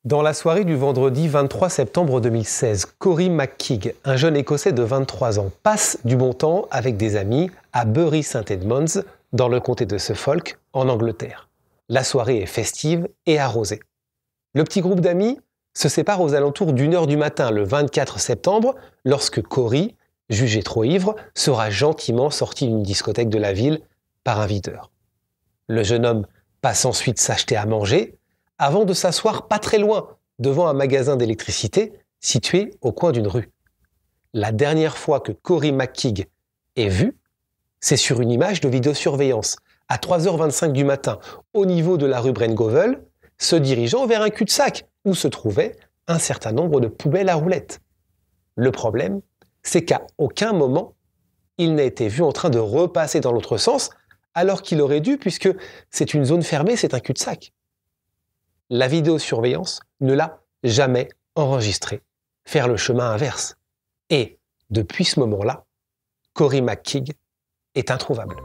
Dans la soirée du vendredi 23 septembre 2016, Cory McKeag, un jeune Écossais de 23 ans, passe du bon temps avec des amis à Bury St Edmunds, dans le comté de Suffolk, en Angleterre. La soirée est festive et arrosée. Le petit groupe d'amis se sépare aux alentours d'1h du matin le 24 septembre, lorsque Cory, jugé trop ivre, sera gentiment sorti d'une discothèque de la ville par un videur. Le jeune homme passe ensuite s'acheter à manger, avant de s'asseoir pas très loin, devant un magasin d'électricité situé au coin d'une rue. La dernière fois que Cory McKeag est vu, c'est sur une image de vidéosurveillance, à 3h25 du matin, au niveau de la rue Brent-Govel, se dirigeant vers un cul-de-sac, où se trouvait un certain nombre de poubelles à roulettes. Le problème, c'est qu'à aucun moment, il n'a été vu en train de repasser dans l'autre sens, alors qu'il aurait dû, puisque c'est une zone fermée, c'est un cul-de-sac. La vidéosurveillance ne l'a jamais enregistré faire le chemin inverse. Et, depuis ce moment-là, Cory McKeag est introuvable.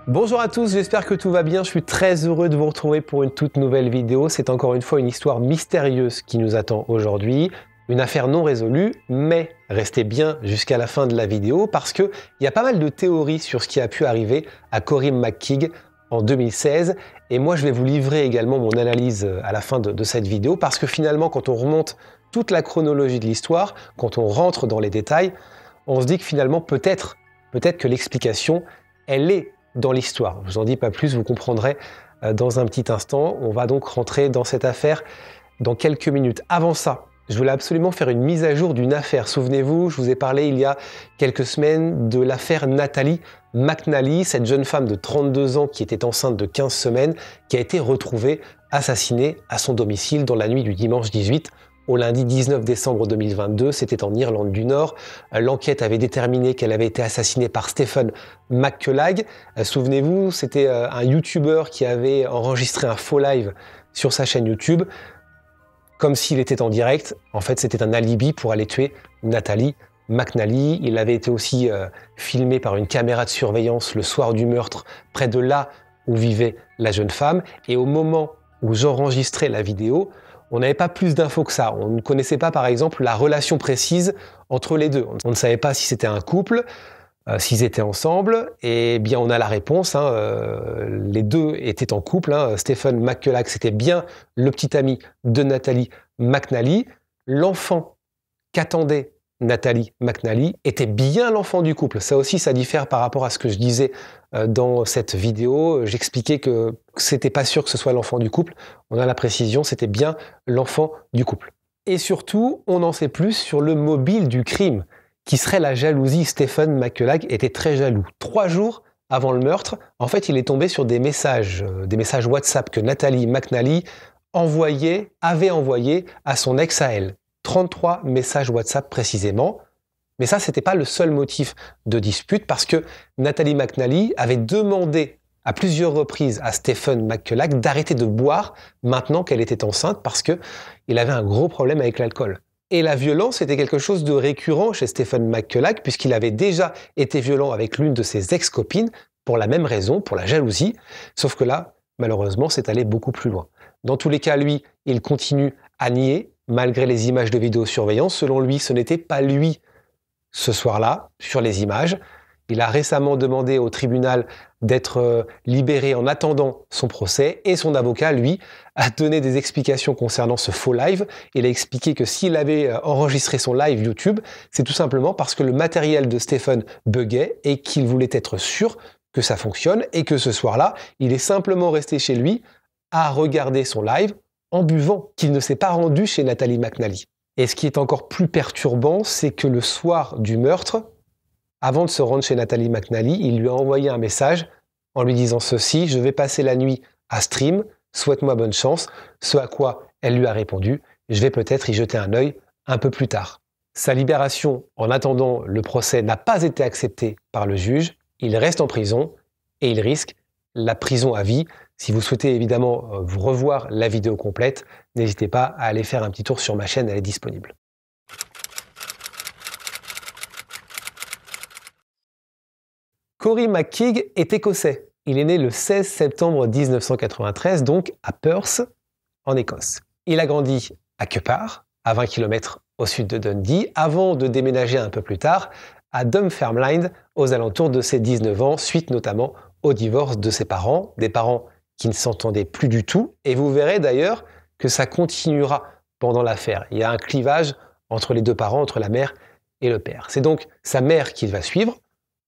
Bonjour à tous, j'espère que tout va bien. Je suis très heureux de vous retrouver pour une toute nouvelle vidéo. C'est encore une fois une histoire mystérieuse qui nous attend aujourd'hui. Une affaire non résolue, mais restez bien jusqu'à la fin de la vidéo parce qu'il y a pas mal de théories sur ce qui a pu arriver à Cory McKeag en 2016. Et moi, je vais vous livrer également mon analyse à la fin de cette vidéo parce que finalement, quand on remonte toute la chronologie de l'histoire, quand on rentre dans les détails, on se dit que finalement, peut-être que l'explication, elle est dans l'histoire. Je vous en dis pas plus, vous comprendrez dans un petit instant. On va donc rentrer dans cette affaire dans quelques minutes. Avant ça, je voulais absolument faire une mise à jour d'une affaire. Souvenez-vous, je vous ai parlé il y a quelques semaines de l'affaire Natalie McNally, cette jeune femme de 32 ans qui était enceinte de 15 semaines, qui a été retrouvée assassinée à son domicile dans la nuit du dimanche 18 au lundi 19 décembre 2022, c'était en Irlande du Nord. L'enquête avait déterminé qu'elle avait été assassinée par Stephen McCullag. Souvenez-vous, c'était un YouTuber qui avait enregistré un faux live sur sa chaîne YouTube, comme s'il était en direct. En fait, c'était un alibi pour aller tuer Natalie McNally. Il avait été aussi filmé par une caméra de surveillance le soir du meurtre, près de là où vivait la jeune femme. Et au moment où j'enregistrais la vidéo, on n'avait pas plus d'infos que ça. On ne connaissait pas, par exemple, la relation précise entre les deux. On ne savait pas si c'était un couple, s'ils étaient ensemble. Et bien, on a la réponse. Les deux étaient en couple. Stephen McCullag, c'était bien le petit ami de Natalie McNally. L'enfant qu'attendait Natalie McNally était bien l'enfant du couple. Ça aussi, ça diffère par rapport à ce que je disais dans cette vidéo. J'expliquais que c'était pas sûr que ce soit l'enfant du couple. On a la précision, c'était bien l'enfant du couple. Et surtout, on en sait plus sur le mobile du crime, qui serait la jalousie. Stephen McCullag était très jaloux. 3 jours avant le meurtre, en fait, il est tombé sur des messages WhatsApp que Natalie McNally avait envoyé à son ex à elle. 33 messages WhatsApp précisément. Mais ça, c'était pas le seul motif de dispute parce que Natalie McNally avait demandé à plusieurs reprises à Stephen McCullag d'arrêter de boire maintenant qu'elle était enceinte parce qu'il avait un gros problème avec l'alcool. Et la violence était quelque chose de récurrent chez Stephen McCullag puisqu'il avait déjà été violent avec l'une de ses ex-copines pour la même raison, pour la jalousie. Sauf que là, malheureusement, c'est allé beaucoup plus loin. Dans tous les cas, lui, il continue à nier malgré les images de vidéosurveillance. Selon lui, ce n'était pas lui ce soir-là, sur les images. Il a récemment demandé au tribunal d'être libéré en attendant son procès et son avocat, lui, a donné des explications concernant ce faux live. Il a expliqué que s'il avait enregistré son live YouTube, c'est tout simplement parce que le matériel de Stephen buguait et qu'il voulait être sûr que ça fonctionne et que ce soir-là, il est simplement resté chez lui à regarder son live en buvant, qu'il ne s'est pas rendu chez Nathalie McNally. Et ce qui est encore plus perturbant, c'est que le soir du meurtre, avant de se rendre chez Nathalie McNally, il lui a envoyé un message en lui disant ceci: « Je vais passer la nuit à Stream, souhaite-moi bonne chance », ce à quoi elle lui a répondu « Je vais peut-être y jeter un œil un peu plus tard ». Sa libération, en attendant le procès, n'a pas été acceptée par le juge. Il reste en prison et il risque la prison à vie. Si vous souhaitez évidemment revoir la vidéo complète, n'hésitez pas à aller faire un petit tour sur ma chaîne, elle est disponible. Cory McKeag est écossais. Il est né le 16 septembre 1993, donc à Perth, en Écosse. Il a grandi à Cupar, à 20 km au sud de Dundee, avant de déménager un peu plus tard à Dunfermline, aux alentours de ses 19 ans, suite notamment au divorce de ses parents, des parents qui ne s'entendaient plus du tout, et vous verrez d'ailleurs que ça continuera pendant l'affaire. Il y a un clivage entre les deux parents, entre la mère et le père. C'est donc sa mère qu'il va suivre,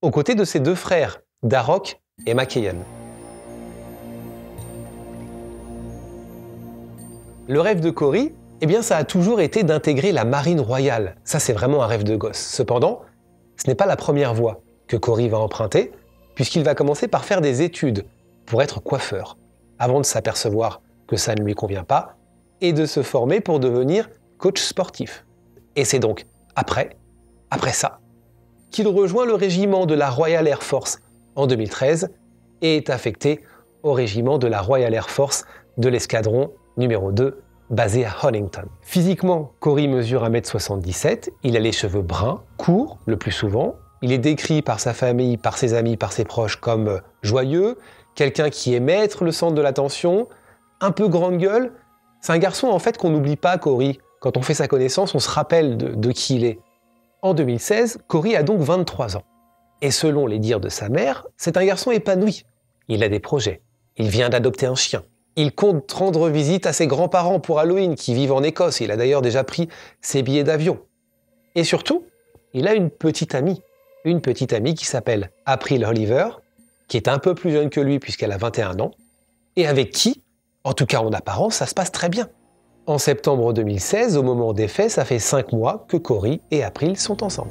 aux côtés de ses deux frères, Darroch et Makeyan. Le rêve de Cory, eh bien, ça a toujours été d'intégrer la marine royale. Ça, c'est vraiment un rêve de gosse. Cependant, ce n'est pas la première voie que Cory va emprunter, puisqu'il va commencer par faire des études pour être coiffeur, avant de s'apercevoir que ça ne lui convient pas, et de se former pour devenir coach sportif. Et c'est donc après ça, qu'il rejoint le régiment de la Royal Air Force en 2013 et est affecté au régiment de la Royal Air Force de l'escadron numéro 2, basé à Honington. Physiquement, Cory mesure 1m77, il a les cheveux bruns, courts le plus souvent. Il est décrit par sa famille, par ses amis, par ses proches comme joyeux, quelqu'un qui aimait être le centre de l'attention, un peu grande gueule. C'est un garçon en fait qu'on n'oublie pas, Cory. Quand on fait sa connaissance, on se rappelle de qui il est. En 2016, Cory a donc 23 ans. Et selon les dires de sa mère, c'est un garçon épanoui. Il a des projets. Il vient d'adopter un chien. Il compte rendre visite à ses grands-parents pour Halloween qui vivent en Écosse. Il a d'ailleurs déjà pris ses billets d'avion. Et surtout, il a une petite amie qui s'appelle April Oliver, qui est un peu plus jeune que lui puisqu'elle a 21 ans, et avec qui, en tout cas en apparence, ça se passe très bien. En septembre 2016, au moment des faits, ça fait 5 mois que Cory et April sont ensemble.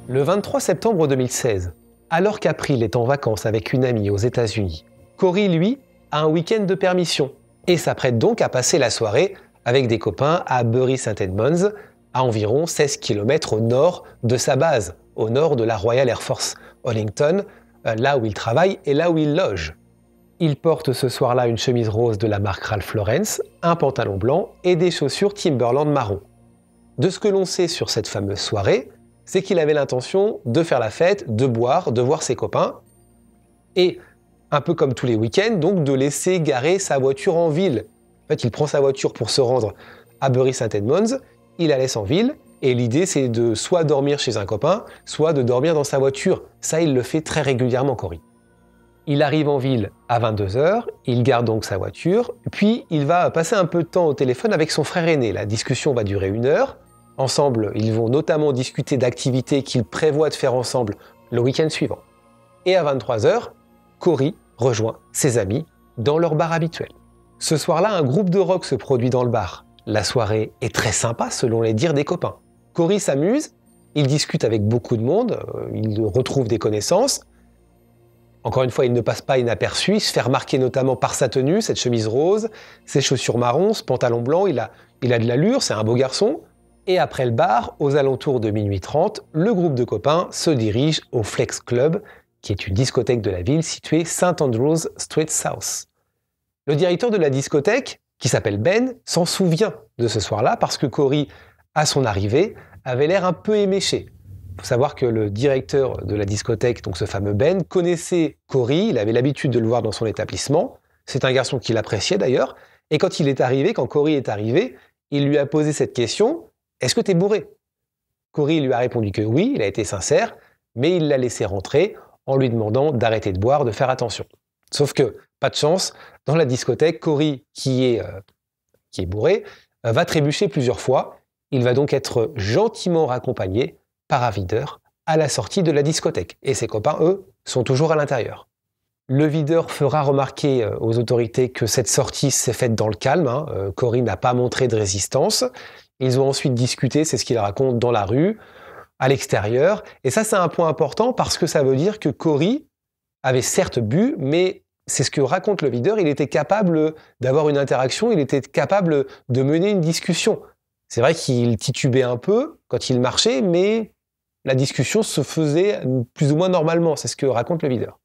Le 23 septembre 2016, alors qu'April est en vacances avec une amie aux États-Unis, Cory, lui, a un week-end de permission et s'apprête donc à passer la soirée avec des copains à Bury St Edmunds, à environ 16 km au nord de sa base, au nord de la Royal Air Force Honington, là où il travaille et là où il loge. Il porte ce soir-là une chemise rose de la marque Ralph Lauren, un pantalon blanc et des chaussures Timberland marron. De ce que l'on sait sur cette fameuse soirée, c'est qu'il avait l'intention de faire la fête, de boire, de voir ses copains, et, un peu comme tous les week-ends, donc de laisser garer sa voiture en ville. En fait, il prend sa voiture pour se rendre à Bury St Edmunds, il la laisse en ville, et l'idée c'est de soit dormir chez un copain, soit de dormir dans sa voiture. Ça, il le fait très régulièrement, Cory. Il arrive en ville à 22 h, il garde donc sa voiture, puis il va passer un peu de temps au téléphone avec son frère aîné. La discussion va durer 1 heure. Ensemble, ils vont notamment discuter d'activités qu'ils prévoient de faire ensemble le week-end suivant. Et à 23 h, Cory rejoint ses amis dans leur bar habituel. Ce soir-là, un groupe de rock se produit dans le bar. La soirée est très sympa selon les dires des copains. Cory s'amuse, il discute avec beaucoup de monde, il retrouve des connaissances. Encore une fois, il ne passe pas inaperçu, il se fait remarquer notamment par sa tenue, cette chemise rose, ses chaussures marron, ce pantalon blanc, il a de l'allure, c'est un beau garçon. Et après le bar, aux alentours de minuit 30, le groupe de copains se dirige au Flex Club, qui est une discothèque de la ville située St Andrews Street South. Le directeur de la discothèque, qui s'appelle Ben, s'en souvient de ce soir-là parce que Cory, à son arrivée, avait l'air un peu éméché. Il faut savoir que le directeur de la discothèque, donc ce fameux Ben, connaissait Cory, il avait l'habitude de le voir dans son établissement. C'est un garçon qu'il appréciait d'ailleurs. Et quand Cory est arrivé, il lui a posé cette question: est-ce que t'es bourré? Cory lui a répondu que oui, il a été sincère, mais il l'a laissé rentrer en lui demandant d'arrêter de boire, de faire attention. Sauf que, pas de chance, dans la discothèque, Cory, qui est bourré, va trébucher plusieurs fois. Il va donc être gentiment raccompagné par un videur à la sortie de la discothèque. Et ses copains, eux, sont toujours à l'intérieur. Le videur fera remarquer aux autorités que cette sortie s'est faite dans le calme. Corey n'a pas montré de résistance. Ils ont ensuite discuté, c'est ce qu'il raconte, dans la rue, à l'extérieur. Et ça, c'est un point important parce que ça veut dire que Corey avait certes bu, mais c'est ce que raconte le videur, il était capable d'avoir une interaction, il était capable de mener une discussion. C'est vrai qu'il titubait un peu quand il marchait, mais la discussion se faisait plus ou moins normalement, c'est ce que raconte le videur.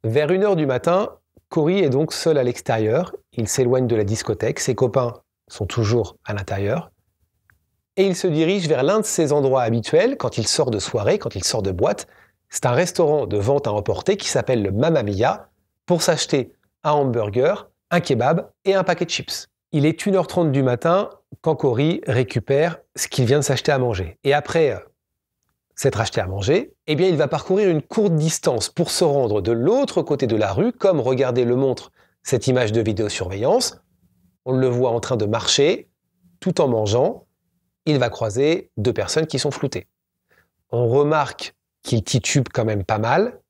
Vers 1h du matin, Corey est donc seul à l'extérieur, il s'éloigne de la discothèque, ses copains sont toujours à l'intérieur, et il se dirige vers l'un de ses endroits habituels quand il sort de soirée, quand il sort de boîte. C'est un restaurant de vente à emporter qui s'appelle le Mamma Mia, pour s'acheter un hamburger, un kebab et un paquet de chips. Il est 1h30 du matin quand Corey récupère ce qu'il vient de s'acheter à manger. Et après s'être acheté à manger, eh bien il va parcourir une courte distance pour se rendre de l'autre côté de la rue, comme regardez le montre cette image de vidéosurveillance. On le voit en train de marcher, tout en mangeant. Il va croiser 2 personnes qui sont floutées. On remarque qu'il titube quand même pas mal,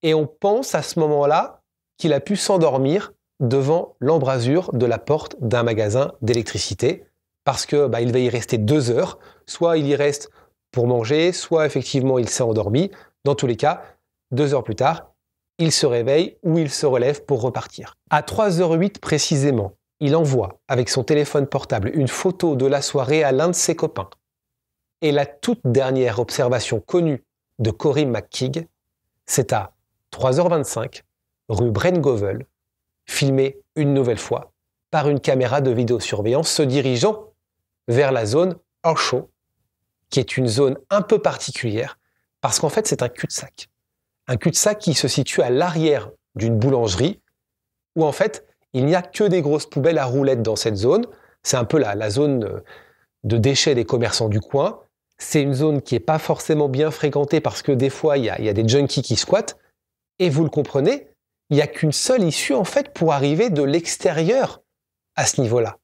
et on pense à ce moment-là qu'il a pu s'endormir devant l'embrasure de la porte d'un magasin d'électricité, parce que il va y rester 2 heures, soit il y reste pour manger, soit effectivement il s'est endormi. Dans tous les cas, 2 heures plus tard, il se réveille ou il se relève pour repartir. À 3h08 précisément, il envoie avec son téléphone portable une photo de la soirée à l'un de ses copains. Et la toute dernière observation connue de Corey McKeague, c'est à 3h25, rue Brent-Govel, filmé une nouvelle fois par une caméra de vidéosurveillance se dirigeant vers la zone Horseshoe, qui est une zone un peu particulière parce qu'en fait c'est un cul-de-sac. Un cul-de-sac qui se situe à l'arrière d'une boulangerie où en fait il n'y a que des grosses poubelles à roulettes dans cette zone. C'est un peu la zone de déchets des commerçants du coin. C'est une zone qui n'est pas forcément bien fréquentée parce que des fois il y a des junkies qui squattent. Et vous le comprenez, il n'y a qu'une seule issue en fait pour arriver de l'extérieur à ce niveau-là.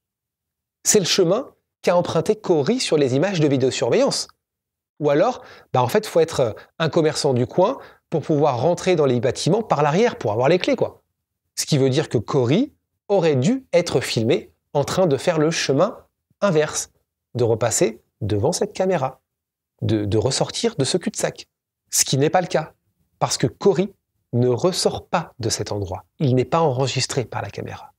C'est le chemin qu'a emprunté Corey sur les images de vidéosurveillance. Ou alors, en fait, il faut être un commerçant du coin pour pouvoir rentrer dans les bâtiments par l'arrière, pour avoir les clés, quoi. Ce qui veut dire que Corey aurait dû être filmé en train de faire le chemin inverse, de repasser devant cette caméra, de ressortir de ce cul-de-sac. Ce qui n'est pas le cas, parce que Corey ne ressort pas de cet endroit. Il n'est pas enregistré par la caméra.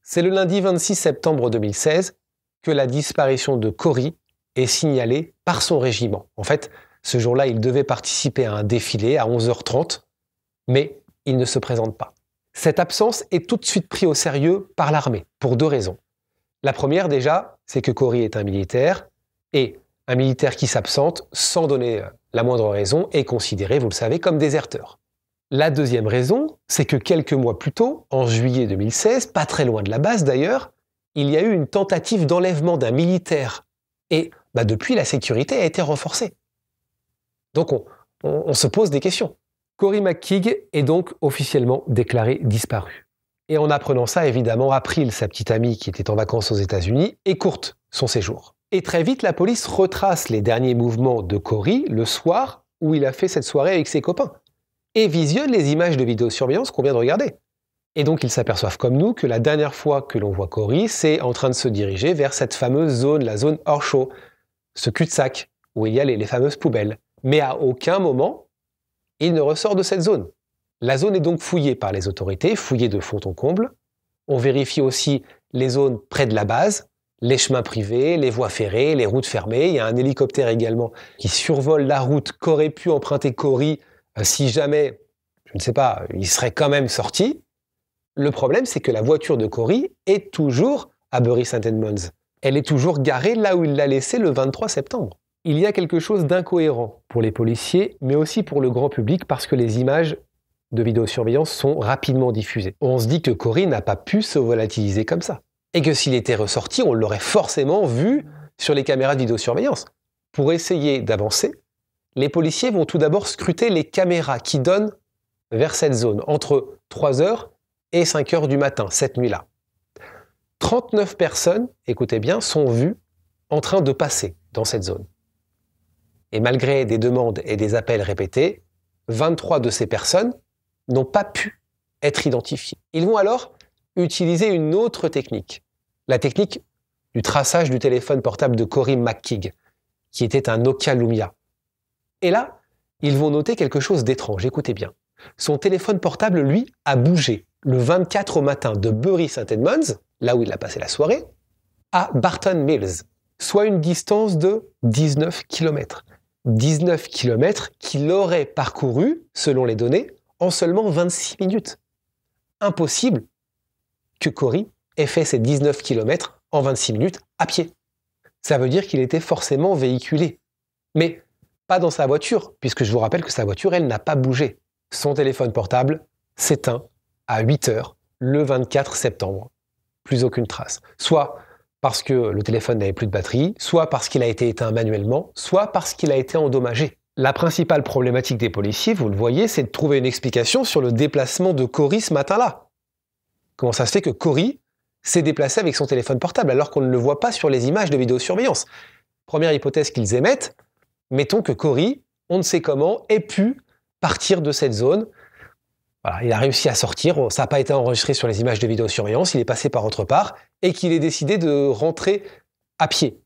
C'est le lundi 26 septembre 2016 que la disparition de Corey est signalée par son régiment. En fait, ce jour-là, il devait participer à un défilé à 11h30, mais il ne se présente pas. Cette absence est tout de suite prise au sérieux par l'armée, pour 2 raisons. La première, déjà, c'est que Corey est un militaire, et un militaire qui s'absente sans donner la moindre raison est considéré, vous le savez, comme déserteur. La deuxième raison, c'est que quelques mois plus tôt, en juillet 2016, pas très loin de la base d'ailleurs, il y a eu une tentative d'enlèvement d'un militaire. Et depuis, la sécurité a été renforcée. Donc on se pose des questions. Corey McKeague est donc officiellement déclaré disparu. Et en apprenant ça, évidemment, April, sa petite amie qui était en vacances aux États-Unis, écourte son séjour. Et très vite, la police retrace les derniers mouvements de Corey le soir où il a fait cette soirée avec ses copains et visionne les images de vidéosurveillance qu'on vient de regarder. Et donc ils s'aperçoivent comme nous que la dernière fois que l'on voit Corey, c'est en train de se diriger vers cette fameuse zone, la zone Horseshoe, ce cul-de-sac où il y a les fameuses poubelles. Mais à aucun moment, il ne ressort de cette zone. La zone est donc fouillée par les autorités, fouillée de fond en comble. On vérifie aussi les zones près de la base, les chemins privés, les voies ferrées, les routes fermées. Il y a un hélicoptère également qui survole la route qu'aurait pu emprunter Corey si jamais, je ne sais pas, il serait quand même sorti. Le problème, c'est que la voiture de Corey est toujours à Bury St. Edmunds. Elle est toujours garée là où il l'a laissée le 23 septembre. Il y a quelque chose d'incohérent pour les policiers, mais aussi pour le grand public parce que les images de vidéosurveillance sont rapidement diffusées. On se dit que Corey n'a pas pu se volatiliser comme ça. Et que s'il était ressorti, on l'aurait forcément vu sur les caméras de vidéosurveillance. Pour essayer d'avancer, les policiers vont tout d'abord scruter les caméras qui donnent vers cette zone, entre 3h et 5h du matin, cette nuit-là. 39 personnes, écoutez bien, sont vues en train de passer dans cette zone. Et malgré des demandes et des appels répétés, 23 de ces personnes n'ont pas pu être identifiés. Ils vont alors utiliser une autre technique, la technique du traçage du téléphone portable de Cory McKeag, qui était un Nokia Lumia. Et là, ils vont noter quelque chose d'étrange, écoutez bien. Son téléphone portable, lui, a bougé le 24 au matin de Bury St. Edmunds, là où il a passé la soirée, à Barton Mills, soit une distance de 19 km. 19 km qu'il aurait parcouru, selon les données, en seulement 26 minutes. Impossible que Cory ait fait ces 19 km en 26 minutes à pied. Ça veut dire qu'il était forcément véhiculé. Mais pas dans sa voiture, puisque je vous rappelle que sa voiture, elle n'a pas bougé. Son téléphone portable s'éteint à 8 heures le 24 septembre. Plus aucune trace. Soit parce que le téléphone n'avait plus de batterie, soit parce qu'il a été éteint manuellement, soit parce qu'il a été endommagé. La principale problématique des policiers, vous le voyez, c'est de trouver une explication sur le déplacement de Cory ce matin-là. Comment ça se fait que Cory s'est déplacé avec son téléphone portable alors qu'on ne le voit pas sur les images de vidéosurveillance? Première hypothèse qu'ils émettent, mettons que Cory, on ne sait comment, ait pu partir de cette zone. Voilà, il a réussi à sortir, ça n'a pas été enregistré sur les images de vidéosurveillance, il est passé par autre part, et qu'il ait décidé de rentrer à pied.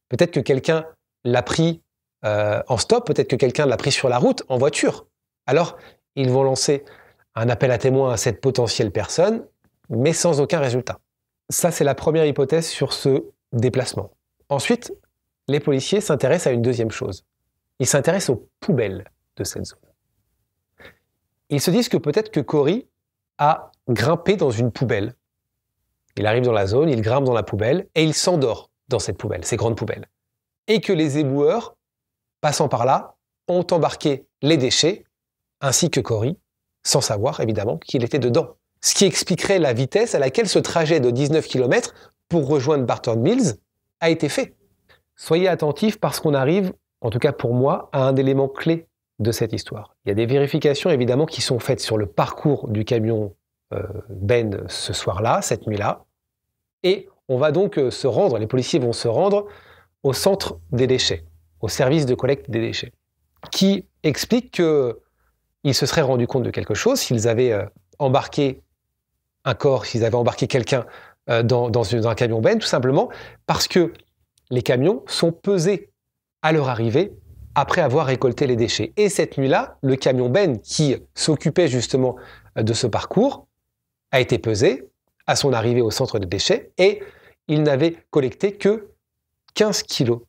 Peut-être que quelqu'un l'a pris en stop, peut-être que quelqu'un l'a pris sur la route, en voiture. Alors, ils vont lancer un appel à témoins à cette potentielle personne, mais sans aucun résultat. Ça, c'est la première hypothèse sur ce déplacement. Ensuite, les policiers s'intéressent à une deuxième chose. Ils s'intéressent aux poubelles de cette zone. Ils se disent que peut-être que Cory a grimpé dans une poubelle. Il arrive dans la zone, il grimpe dans la poubelle et il s'endort dans cette poubelle, ces grandes poubelles. Et que les éboueurs, passant par là, ont embarqué les déchets, ainsi que Cory, sans savoir évidemment qu'il était dedans. Ce qui expliquerait la vitesse à laquelle ce trajet de 19 km pour rejoindre Barton Mills a été fait. Soyez attentifs parce qu'on arrive, en tout cas pour moi, à un élément clé de cette histoire. Il y a des vérifications évidemment qui sont faites sur le parcours du camion Ben ce soir-là, cette nuit-là, et on va donc se rendre, les policiers vont se rendre au centre des déchets, au service de collecte des déchets, qui explique qu'ils se seraient rendus compte de quelque chose s'ils avaient embarqué un corps, s'ils avaient embarqué quelqu'un dans un camion Ben, tout simplement parce que les camions sont pesés à leur arrivée après avoir récolté les déchets. Et cette nuit-là, le camion Ben qui s'occupait justement de ce parcours a été pesé à son arrivée au centre de déchets et il n'avait collecté que 15 kilos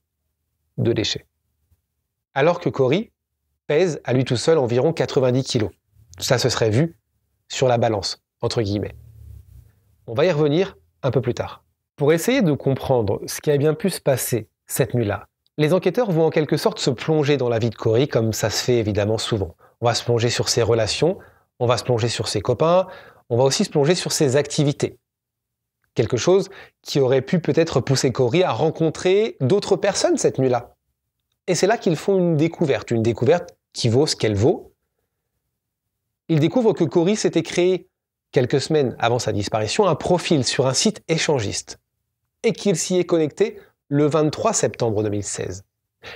de déchets. Alors que Cory pèse à lui tout seul environ 90 kilos. Ça se serait vu sur la balance, entre guillemets. On va y revenir un peu plus tard. Pour essayer de comprendre ce qui a bien pu se passer cette nuit-là, les enquêteurs vont en quelque sorte se plonger dans la vie de Cory, comme ça se fait évidemment souvent. On va se plonger sur ses relations, on va se plonger sur ses copains, on va aussi se plonger sur ses activités. Quelque chose qui aurait pu peut-être pousser Cory à rencontrer d'autres personnes cette nuit-là. Et c'est là qu'ils font une découverte qui vaut ce qu'elle vaut. Ils découvrent que Cory s'était créé, quelques semaines avant sa disparition, un profil sur un site échangiste et qu'il s'y est connecté le 23 septembre 2016.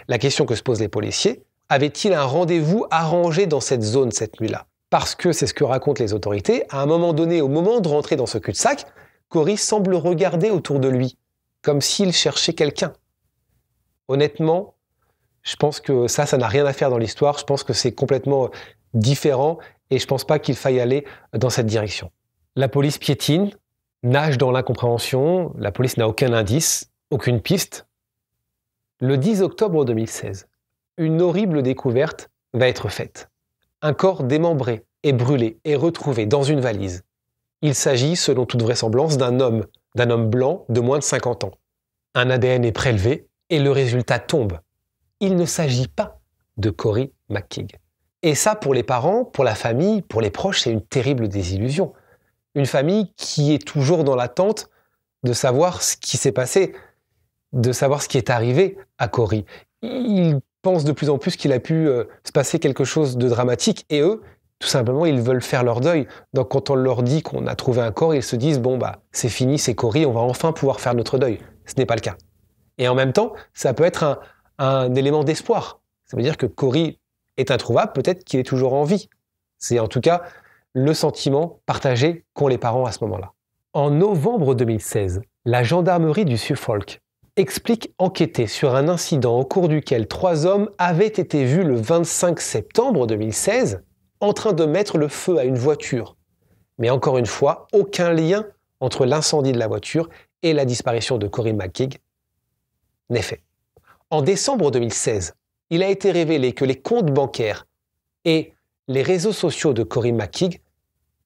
La question que se posent les policiers, avait-il un rendez-vous arrangé dans cette zone cette nuit-là? Parce que, c'est ce que racontent les autorités, à un moment donné, au moment de rentrer dans ce cul-de-sac, Cory semble regarder autour de lui, comme s'il cherchait quelqu'un. Honnêtement, je pense que ça n'a rien à faire dans l'histoire, je pense que c'est complètement différent et je pense pas qu'il faille aller dans cette direction. La police piétine, nage dans l'incompréhension, la police n'a aucun indice, aucune piste. Le 10 octobre 2016, une horrible découverte va être faite. Un corps démembré et brûlé est retrouvé dans une valise. Il s'agit, selon toute vraisemblance, d'un homme blanc de moins de 50 ans. Un ADN est prélevé et le résultat tombe. Il ne s'agit pas de Cory McKeag. Et ça, pour les parents, pour la famille, pour les proches, c'est une terrible désillusion. Une famille qui est toujours dans l'attente de savoir ce qui s'est passé, de savoir ce qui est arrivé à Cory. Ils pensent de plus en plus qu'il a pu se passer quelque chose de dramatique et eux, tout simplement, ils veulent faire leur deuil. Donc quand on leur dit qu'on a trouvé un corps, ils se disent « bon bah c'est fini, c'est Cory, on va enfin pouvoir faire notre deuil ». Ce n'est pas le cas. Et en même temps, ça peut être un élément d'espoir. Ça veut dire que Cory est introuvable, peut-être qu'il est toujours en vie. C'est en tout cas le sentiment partagé qu'ont les parents à ce moment-là. En novembre 2016, la gendarmerie du Suffolk explique enquêter sur un incident au cours duquel 3 hommes avaient été vus le 25 septembre 2016 en train de mettre le feu à une voiture. Mais encore une fois, aucun lien entre l'incendie de la voiture et la disparition de Cory McKeag n'est fait. En décembre 2016, il a été révélé que les comptes bancaires et les réseaux sociaux de Cory McKeag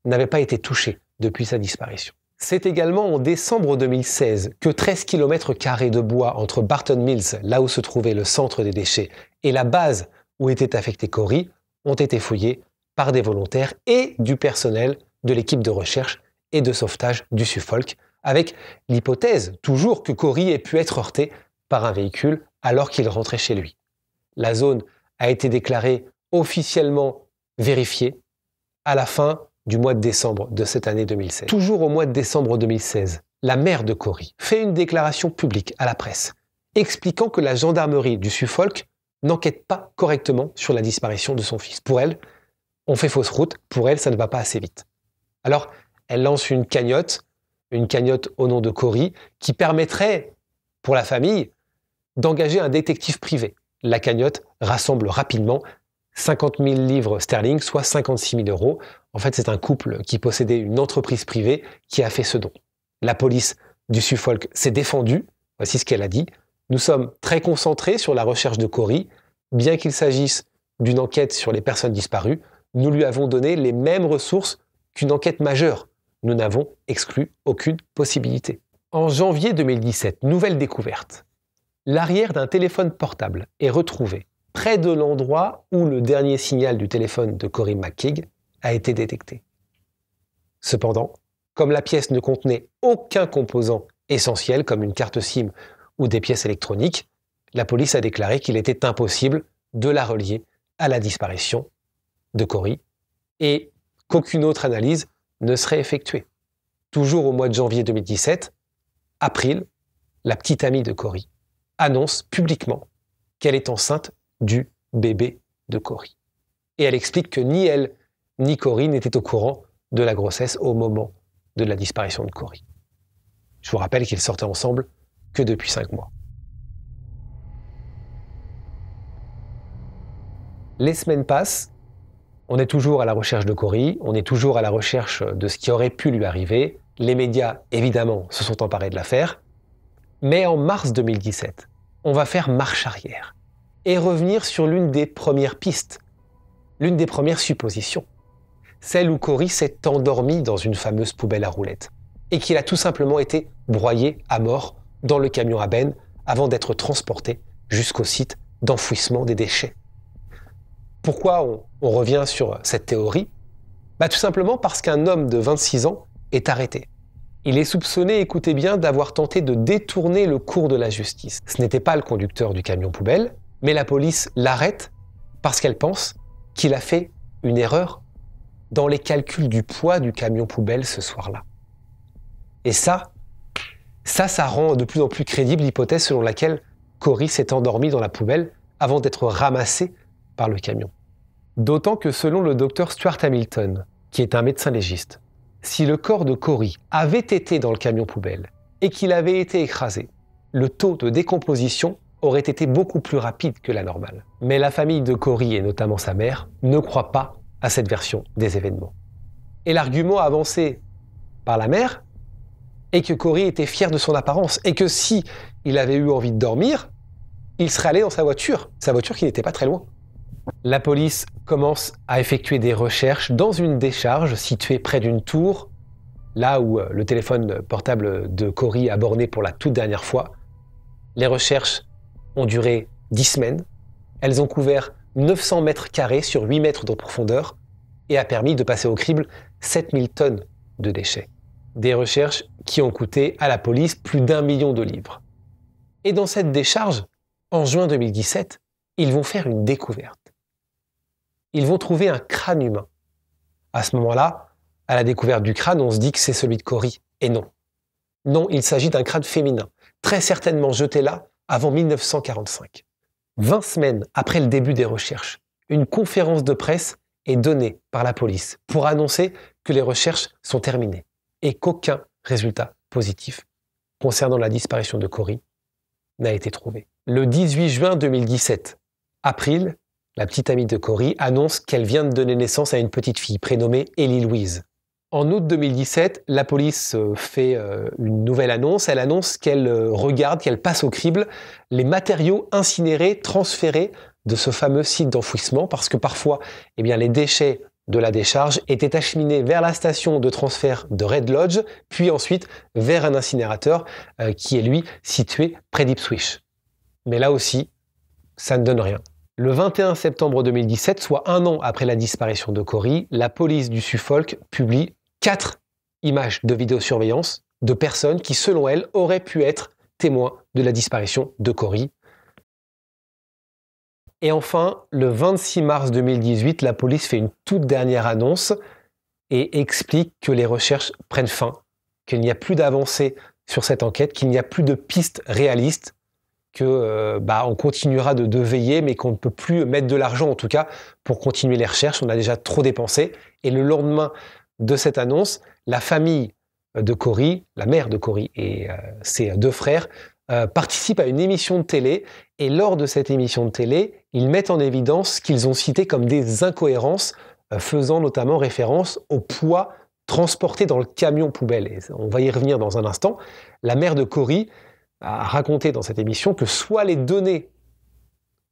n'avaient pas été touchés depuis sa disparition. C'est également en décembre 2016 que 13 km² de bois entre Barton Mills, là où se trouvait le centre des déchets, et la base où était affecté Cory, ont été fouillés par des volontaires et du personnel de l'équipe de recherche et de sauvetage du Suffolk, avec l'hypothèse toujours que Cory ait pu être heurté par un véhicule alors qu'il rentrait chez lui. La zone a été déclarée officiellement vérifiée à la fin du mois de décembre de cette année 2016. Toujours au mois de décembre 2016, la mère de Cory fait une déclaration publique à la presse expliquant que la gendarmerie du Suffolk n'enquête pas correctement sur la disparition de son fils. Pour elle, on fait fausse route, pour elle, ça ne va pas assez vite. Alors, elle lance une cagnotte au nom de Cory, qui permettrait, pour la famille, d'engager un détective privé. La cagnotte rassemble rapidement 50 000 livres sterling, soit 56 000 euros. En fait, c'est un couple qui possédait une entreprise privée qui a fait ce don. La police du Suffolk s'est défendue. Voici ce qu'elle a dit. « Nous sommes très concentrés sur la recherche de Cory. Bien qu'il s'agisse d'une enquête sur les personnes disparues, nous lui avons donné les mêmes ressources qu'une enquête majeure. Nous n'avons exclu aucune possibilité. » En janvier 2017, nouvelle découverte. L'arrière d'un téléphone portable est retrouvé près de l'endroit où le dernier signal du téléphone de Cory McKeag a été détecté. Cependant, comme la pièce ne contenait aucun composant essentiel comme une carte SIM ou des pièces électroniques, la police a déclaré qu'il était impossible de la relier à la disparition de Cory et qu'aucune autre analyse ne serait effectuée. Toujours au mois de janvier 2017, April, la petite amie de Cory, annonce publiquement qu'elle est enceinte du bébé de Cory. Et elle explique que ni elle ni Cory n'étaient au courant de la grossesse au moment de la disparition de Cory. Je vous rappelle qu'ils sortaient ensemble que depuis 5 mois. Les semaines passent, on est toujours à la recherche de Cory, on est toujours à la recherche de ce qui aurait pu lui arriver. Les médias, évidemment, se sont emparés de l'affaire. Mais en mars 2017, on va faire marche arrière et revenir sur l'une des premières pistes, l'une des premières suppositions, celle où Cory s'est endormi dans une fameuse poubelle à roulettes et qu'il a tout simplement été broyé à mort dans le camion à benne avant d'être transporté jusqu'au site d'enfouissement des déchets. Pourquoi on revient sur cette théorie ? Tout simplement parce qu'un homme de 26 ans est arrêté. Il est soupçonné, écoutez bien, d'avoir tenté de détourner le cours de la justice. Ce n'était pas le conducteur du camion poubelle, mais la police l'arrête parce qu'elle pense qu'il a fait une erreur dans les calculs du poids du camion poubelle ce soir-là. Et ça rend de plus en plus crédible l'hypothèse selon laquelle Cory s'est endormi dans la poubelle avant d'être ramassé par le camion. D'autant que selon le docteur Stuart Hamilton, qui est un médecin légiste, si le corps de Cory avait été dans le camion poubelle et qu'il avait été écrasé, le taux de décomposition aurait été beaucoup plus rapide que la normale. Mais la famille de Cory, et notamment sa mère, ne croit pas à cette version des événements. Et l'argument avancé par la mère est que Cory était fier de son apparence et que si il avait eu envie de dormir, il serait allé dans sa voiture qui n'était pas très loin. La police commence à effectuer des recherches dans une décharge située près d'une tour, là où le téléphone portable de Cory a borné pour la toute dernière fois. Les recherches ont duré 10 semaines. Elles ont couvert 900 mètres carrés sur 8 mètres de profondeur et a permis de passer au crible 7000 tonnes de déchets. Des recherches qui ont coûté à la police plus d'1 million de livres. Et dans cette décharge, en juin 2017, ils vont faire une découverte. Ils vont trouver un crâne humain. À ce moment-là, à la découverte du crâne, on se dit que c'est celui de Cory. Et non. Non, il s'agit d'un crâne féminin, très certainement jeté là avant 1945. 20 semaines après le début des recherches, une conférence de presse est donné par la police pour annoncer que les recherches sont terminées et qu'aucun résultat positif concernant la disparition de Corey n'a été trouvé. Le 18 juin 2017, April, la petite amie de Corey, annonce qu'elle vient de donner naissance à une petite fille prénommée Ellie Louise. En août 2017, la police fait une nouvelle annonce. Elle annonce qu'elle regarde, qu'elle passe au crible les matériaux incinérés, transférés de ce fameux site d'enfouissement, parce que parfois, eh bien, les déchets de la décharge étaient acheminés vers la station de transfert de Red Lodge, puis ensuite vers un incinérateur qui est lui situé près d'Ipswich. Mais là aussi, ça ne donne rien. Le 21 septembre 2017, soit un an après la disparition de Corey, la police du Suffolk publie 4 images de vidéosurveillance de personnes qui, selon elle, auraient pu être témoins de la disparition de Corey. Et enfin, le 26 mars 2018, la police fait une toute dernière annonce et explique que les recherches prennent fin, qu'il n'y a plus d'avancée sur cette enquête, qu'il n'y a plus de pistes réalistes, que on continuera de veiller, mais qu'on ne peut plus mettre de l'argent, en tout cas, pour continuer les recherches. On a déjà trop dépensé. Et le lendemain de cette annonce, la famille de Corey, la mère de Corey et ses 2 frères, participent à une émission de télé. Et lors de cette émission de télé, ils mettent en évidence ce qu'ils ont cité comme des incohérences, faisant notamment référence au poids transporté dans le camion poubelle. Et on va y revenir dans un instant. La mère de Corey a raconté dans cette émission que soit les données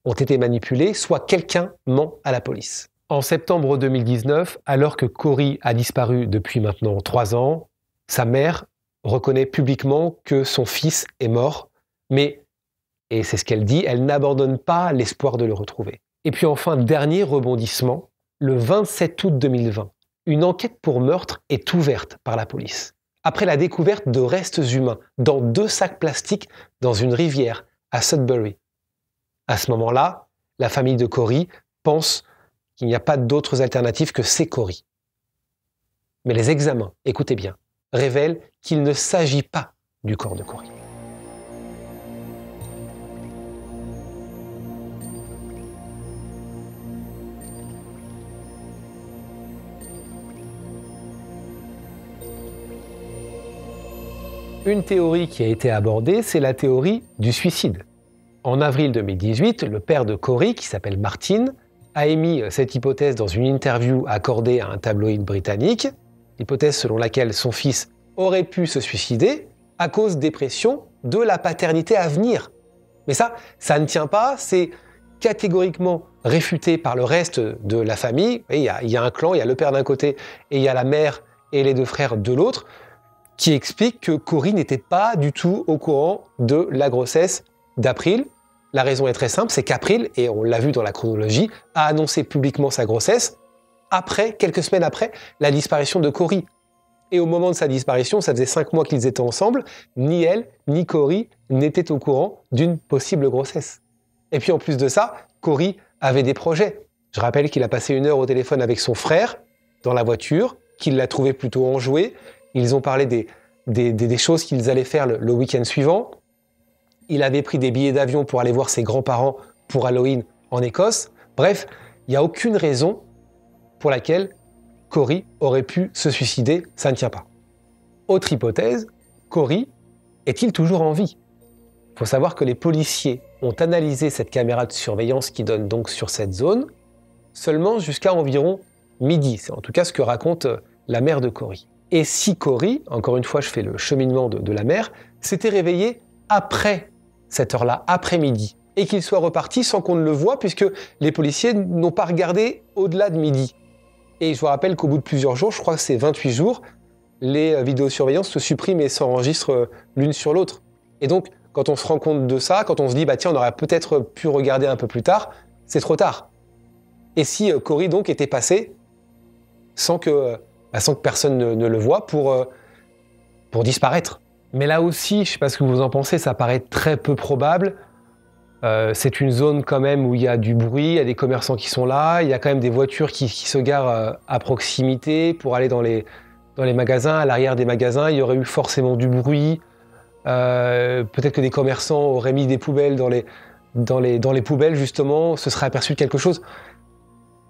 ont été manipulées, soit quelqu'un ment à la police. En septembre 2019, alors que Corey a disparu depuis maintenant 3 ans, sa mère reconnaît publiquement que son fils est mort, mais, et c'est ce qu'elle dit, elle n'abandonne pas l'espoir de le retrouver. Et puis enfin, dernier rebondissement, le 27 août 2020, une enquête pour meurtre est ouverte par la police. Après la découverte de restes humains dans 2 sacs plastiques dans une rivière à Sudbury. À ce moment-là, la famille de Corey pense qu'il n'y a pas d'autres alternatives que c'est Corey. Mais les examens, écoutez bien, révèlent qu'il ne s'agit pas du corps de Corey. Une théorie qui a été abordée, c'est la théorie du suicide. En avril 2018, le père de Corey, qui s'appelle Martin, a émis cette hypothèse dans une interview accordée à un tabloïd britannique, hypothèse selon laquelle son fils aurait pu se suicider à cause des pressions de la paternité à venir. Mais ça ne tient pas, c'est catégoriquement réfuté par le reste de la famille. Il y a un clan, il y a le père d'un côté et il y a la mère et les 2 frères de l'autre, qui explique que Corey n'était pas du tout au courant de la grossesse d'April. La raison est très simple, c'est qu'April, et on l'a vu dans la chronologie, a annoncé publiquement sa grossesse quelques semaines après la disparition de Corey. Et au moment de sa disparition, ça faisait 5 mois qu'ils étaient ensemble, ni elle, ni Corey n'étaient au courant d'une possible grossesse. Et puis en plus de ça, Corey avait des projets. Je rappelle qu'il a passé 1 heure au téléphone avec son frère, dans la voiture, qu'il l'a trouvé plutôt enjoué. Ils ont parlé des choses qu'ils allaient faire le week-end suivant. Il avait pris des billets d'avion pour aller voir ses grands-parents pour Halloween en Écosse. Bref, il n'y a aucune raison pour laquelle Corey aurait pu se suicider, ça ne tient pas. Autre hypothèse, Corey est-il toujours en vie? Il faut savoir que les policiers ont analysé cette caméra de surveillance qui donne donc sur cette zone seulement jusqu'à environ midi. C'est en tout cas ce que raconte la mère de Corey. Et si Corey, encore une fois je fais le cheminement de la mère, s'était réveillé après cette heure-là, après midi, et qu'il soit reparti sans qu'on ne le voie, puisque les policiers n'ont pas regardé au-delà de midi. Et je vous rappelle qu'au bout de plusieurs jours, je crois que c'est 28 jours, les vidéosurveillances se suppriment et s'enregistrent l'une sur l'autre. Et donc, quand on se rend compte de ça, quand on se dit, tiens, on aurait peut-être pu regarder un peu plus tard, c'est trop tard. Et si Corey donc était passé sans que personne ne le voie pour disparaître. Mais là aussi, je ne sais pas ce que vous en pensez, ça paraît très peu probable. C'est une zone quand même où il y a du bruit, il y a des commerçants qui sont là, il y a quand même des voitures qui se garent à proximité pour aller dans les magasins. À l'arrière des magasins, il y aurait eu forcément du bruit. Peut-être que des commerçants auraient mis des poubelles dans les poubelles, justement, se seraient aperçus de quelque chose.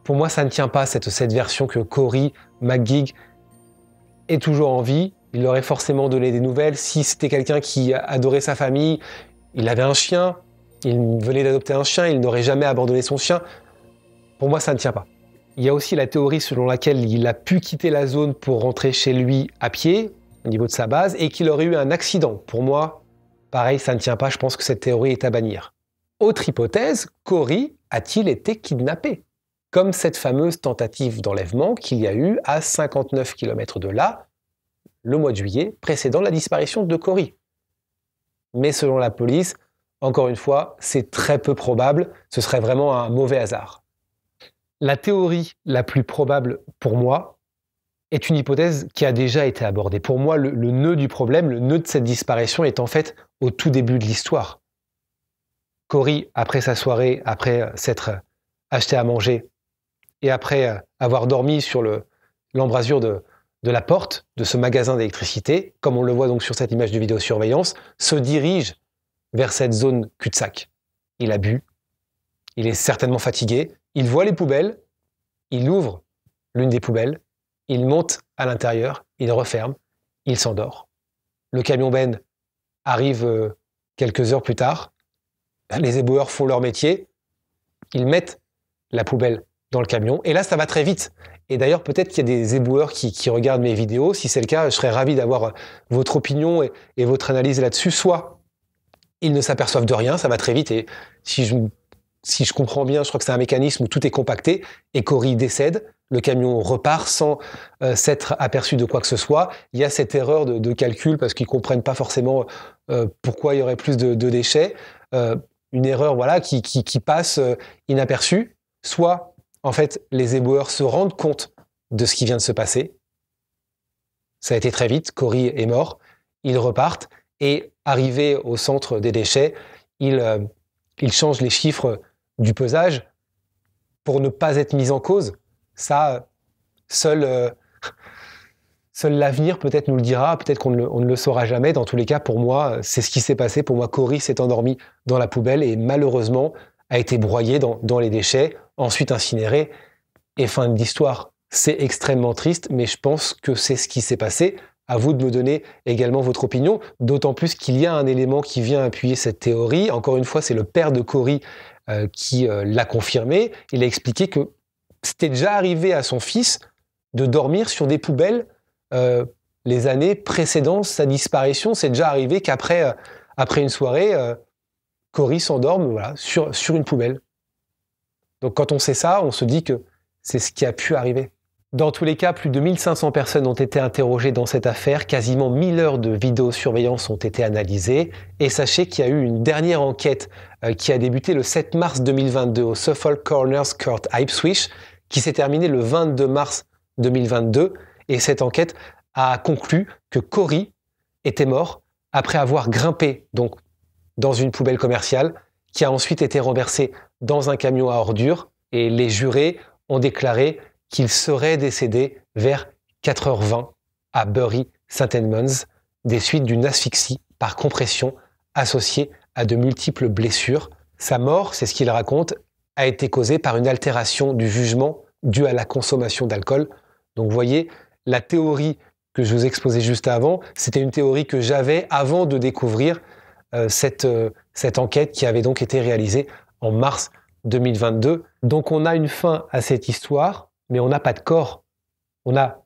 Pour moi, ça ne tient pas, cette version que Cory McGeegan est toujours en vie. Il aurait forcément donné des nouvelles. Si c'était quelqu'un qui adorait sa famille, il avait un chien, il venait d'adopter un chien, il n'aurait jamais abandonné son chien. Pour moi, ça ne tient pas. Il y a aussi la théorie selon laquelle il a pu quitter la zone pour rentrer chez lui à pied, au niveau de sa base, et qu'il aurait eu un accident. Pour moi, pareil, ça ne tient pas. Je pense que cette théorie est à bannir. Autre hypothèse, Cory a-t-il été kidnappé? Comme cette fameuse tentative d'enlèvement qu'il y a eu à 59 km de là, le mois de juillet, précédant la disparition de Cory. Mais selon la police, encore une fois, c'est très peu probable, ce serait vraiment un mauvais hasard. La théorie la plus probable pour moi est une hypothèse qui a déjà été abordée. Pour moi, le nœud du problème, le nœud de cette disparition est en fait au tout début de l'histoire. Cory, après sa soirée, après s'être acheté à manger et après avoir dormi sur l'embrasure de la porte de ce magasin d'électricité, comme on le voit donc sur cette image de vidéosurveillance, se dirige vers cette zone cul-de-sac. Il a bu, il est certainement fatigué, il voit les poubelles, il ouvre l'une des poubelles, il monte à l'intérieur, il referme, il s'endort. Le camion Ben arrive quelques heures plus tard, les éboueurs font leur métier, ils mettent la poubelle dans le camion, et là ça va très vite. Et d'ailleurs, peut-être qu'il y a des éboueurs qui regardent mes vidéos. Si c'est le cas, je serais ravi d'avoir votre opinion et votre analyse là-dessus. Soit ils ne s'aperçoivent de rien, ça va très vite, et si je comprends bien, je crois que c'est un mécanisme où tout est compacté, et Cory décède, le camion repart sans s'être aperçu de quoi que ce soit. Il y a cette erreur de calcul, parce qu'ils ne comprennent pas forcément pourquoi il y aurait plus de déchets. Une erreur voilà, qui passe inaperçue. Soit en fait, les éboueurs se rendent compte de ce qui vient de se passer. Ça a été très vite, Cory est mort, ils repartent, et arrivés au centre des déchets, ils changent les chiffres du pesage pour ne pas être mis en cause. Ça, seul l'avenir peut-être nous le dira, peut-être qu'on ne le saura jamais. Dans tous les cas, pour moi, c'est ce qui s'est passé. Pour moi, Cory s'est endormi dans la poubelle et malheureusement a été broyé dans les déchets, ensuite incinéré, et fin de l'histoire. C'est extrêmement triste, mais je pense que c'est ce qui s'est passé. À vous de me donner également votre opinion, d'autant plus qu'il y a un élément qui vient appuyer cette théorie. Encore une fois, c'est le père de Cory qui l'a confirmé. Il a expliqué que c'était déjà arrivé à son fils de dormir sur des poubelles les années précédant sa disparition. C'est déjà arrivé qu'après après une soirée, Cory s'endorme voilà, sur une poubelle. Donc quand on sait ça, on se dit que c'est ce qui a pu arriver. Dans tous les cas, plus de 1500 personnes ont été interrogées dans cette affaire, quasiment 1000 heures de vidéosurveillance ont été analysées, et sachez qu'il y a eu une dernière enquête qui a débuté le 7 mars 2022 au Suffolk Coroner's Court à Ipswich, qui s'est terminée le 22 mars 2022, et cette enquête a conclu que Cory était mort après avoir grimpé donc, dans une poubelle commerciale, qui a ensuite été renversée dans un camion à ordures, et les jurés ont déclaré qu'il serait décédé vers 4h20 à Bury St Edmunds des suites d'une asphyxie par compression associée à de multiples blessures. Sa mort, c'est ce qu'il raconte, a été causée par une altération du jugement due à la consommation d'alcool. Donc vous voyez, la théorie que je vous exposais juste avant, c'était une théorie que j'avais avant de découvrir cette enquête qui avait donc été réalisée en mars 2022. Donc on a une fin à cette histoire, mais on n'a pas de corps. On a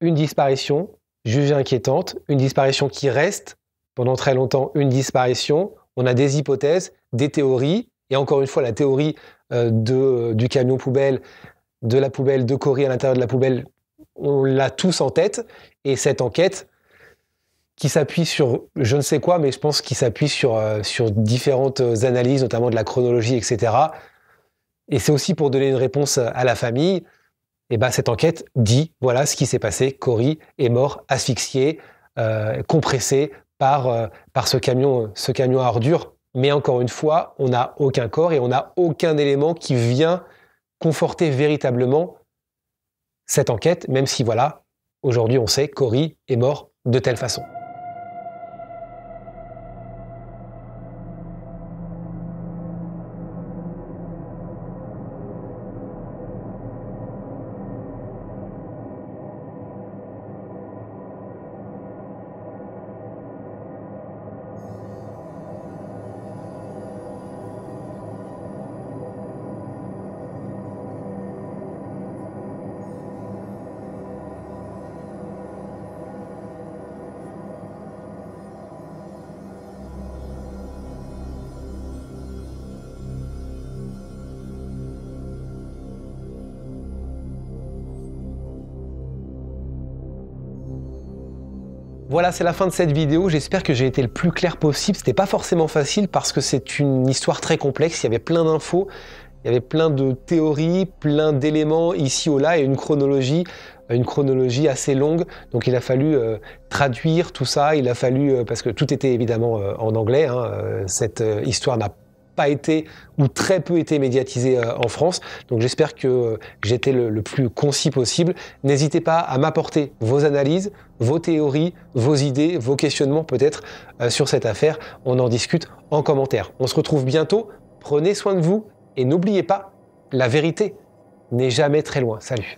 une disparition jugée inquiétante, une disparition qui reste pendant très longtemps une disparition. On a des hypothèses, des théories, et encore une fois la théorie du camion poubelle, de la poubelle, de Cory à l'intérieur de la poubelle, on l'a tous en tête, et cette enquête qui s'appuie sur je ne sais quoi, mais je pense qu'il s'appuie sur différentes analyses, notamment de la chronologie, etc. Et c'est aussi pour donner une réponse à la famille. Et ben, cette enquête dit, voilà ce qui s'est passé, Cory est mort asphyxié, compressé par ce camion à ordures. Mais encore une fois, on n'a aucun corps et on n'a aucun élément qui vient conforter véritablement cette enquête, même si voilà, aujourd'hui on sait, Cory est mort de telle façon. Voilà, c'est la fin de cette vidéo. J'espère que j'ai été le plus clair possible. C'était pas forcément facile parce que c'est une histoire très complexe. Il y avait plein d'infos, il y avait plein de théories, plein d'éléments ici ou là et une chronologie assez longue. Donc il a fallu traduire tout ça. Il a fallu, parce que tout était évidemment en anglais, hein, cette histoire n'a pas été ou très peu été médiatisé en France. Donc j'espère que j'étais le plus concis possible. N'hésitez pas à m'apporter vos analyses, vos théories, vos idées, vos questionnements peut-être sur cette affaire. On en discute en commentaire. On se retrouve bientôt. Prenez soin de vous et n'oubliez pas, la vérité n'est jamais très loin. Salut!